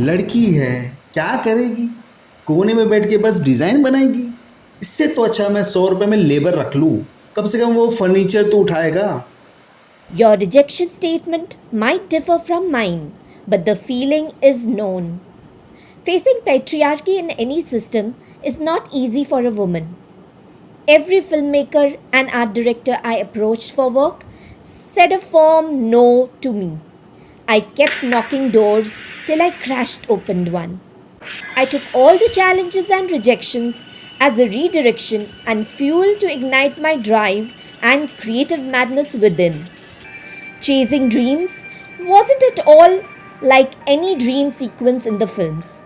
लड़की है, क्या करेगी? कोने में बैठ के बस डिज़ाइन बनाएगी। इससे तो अच्छा मैं 100 रुपये में लेबर रख लूँ। कम से कम वो फर्नीचर तो उठाएगा। Your rejection statement might differ from mine, but the feeling is known. Facing patriarchy in any system is not easy for a woman. Every filmmaker and art director I approached for work said a firm no to me. I kept knocking doors till I crashed open one. I took all the challenges and rejections as a redirection and fuel to ignite my drive and creative madness within. Chasing dreams wasn't at all like any dream sequence in the films.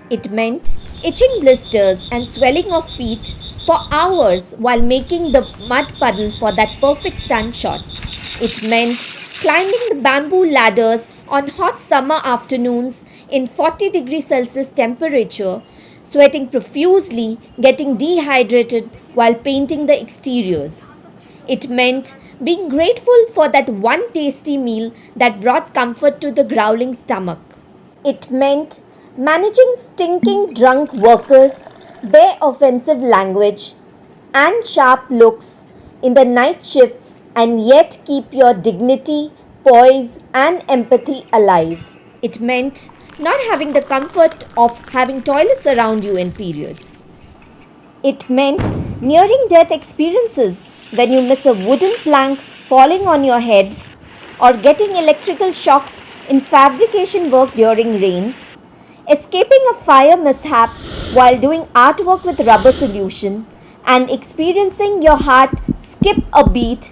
It meant itching blisters and swelling of feet for hours while making the mud puddle for that perfect stunt shot. It meant climbing the bamboo ladders on hot summer afternoons in 40 degrees Celsius temperature, sweating profusely, getting dehydrated while painting the exteriors. It meant being grateful for that one tasty meal that brought comfort to the growling stomach. It meant managing stinking drunk workers, their offensive language, and sharp looks in the night shifts and yet keep your dignity, poise, and empathy alive. It meant not having the comfort of having toilets around you in periods. It meant nearing death experiences when you miss a wooden plank falling on your head or getting electrical shocks in fabrication work during rains, escaping a fire mishap while doing artwork with rubber solution, and experiencing your heart skip a beat.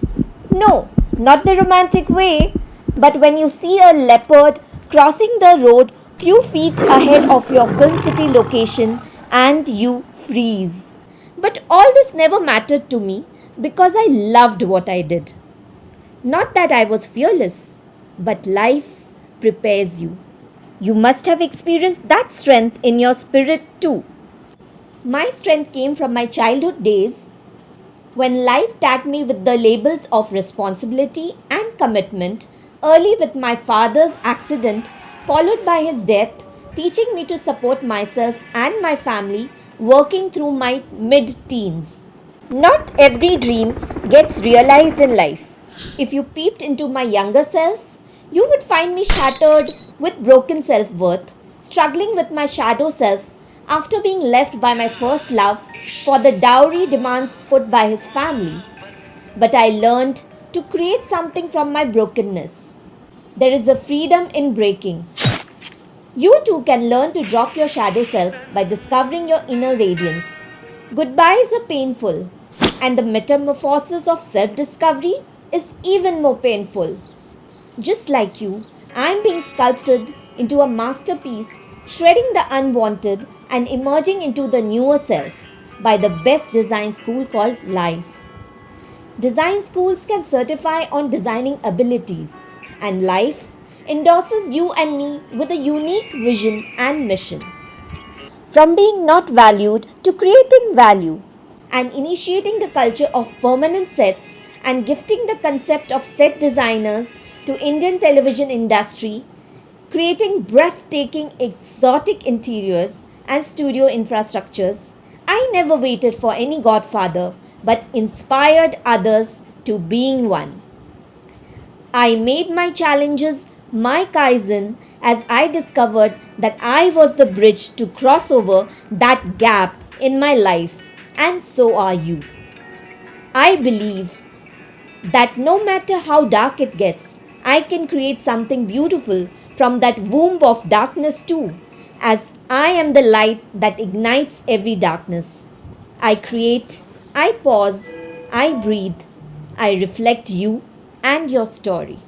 No, not the romantic way, but when you see a leopard crossing the road few feet ahead of your film city location and you freeze. But all this never mattered to me because I loved what I did. Not that I was fearless, but life prepares you. You must have experienced that strength in your spirit too. My strength came from my childhood days when life tagged me with the labels of responsibility and commitment, early with my father's accident, followed by his death, teaching me to support myself and my family, working through my mid teens. Not every dream gets realized in life. If you peeped into my younger self, you would find me shattered with broken self worth, struggling with my shadow self after being left by my first love for the dowry demands put by his family. But I learned to create something from my brokenness. There is a freedom in breaking. You too can learn to drop your shadow self by discovering your inner radiance. Goodbyes are painful, and the metamorphosis of self discovery is even more painful. Just like you, I am being sculpted into a masterpiece, shredding the unwanted and emerging into the newer self by the best design school called life. Design schools can certify on designing abilities, and life endorses you and me with a unique vision and mission. From being not valued to creating value, and initiating the culture of permanent sets and gifting the concept of set designers to Indian television industry, creating breathtaking exotic interiors and studio infrastructures. I never waited for any godfather but inspired others to being one. I made my challenges my kaizen as I discovered that I was the bridge to cross over that gap in my life, and so are you. I believe that no matter how dark it gets, I can create something beautiful from that womb of darkness too, as I am the light that ignites every darkness. I create, I pause, I breathe, I reflect you and your story.